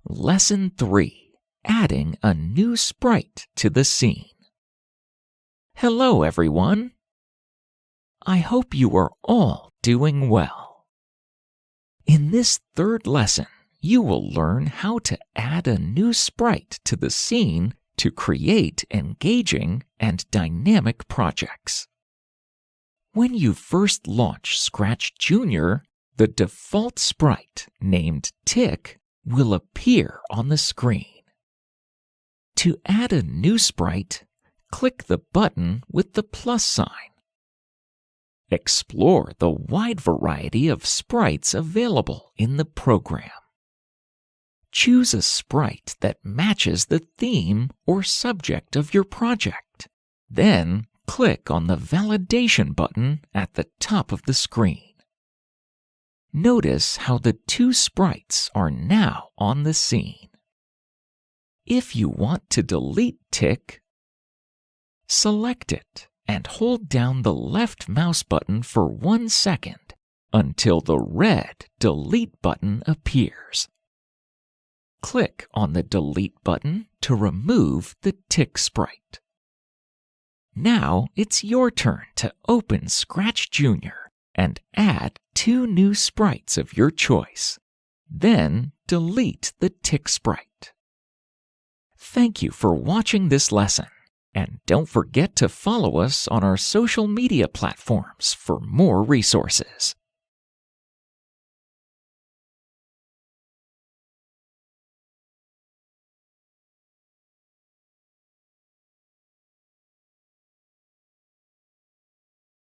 Lesson 3. Adding a new sprite to the scene. Hello, everyone. I hope you are all doing well. In this third lesson, you will learn how to add a new sprite to the scene to create engaging and dynamic projects. When you first launch Scratch Junior, the default sprite named Tick will appear on the screen. To add a new sprite, click the button with the plus sign. Explore the wide variety of sprites available in the program. Choose a sprite that matches the theme or subject of your project. Then click on the validation button at the top of the screen. Notice how the two sprites are now on the scene. If you want to delete Tick, select it and hold down the left mouse button for 1 second until the red Delete button appears. Click on the Delete button to remove the Tick sprite. Now it's your turn to open Scratch Junior and add 2 new sprites of your choice. Then delete the Tick sprite. Thank you for watching this lesson, and don't forget to follow us on our social media platforms for more resources.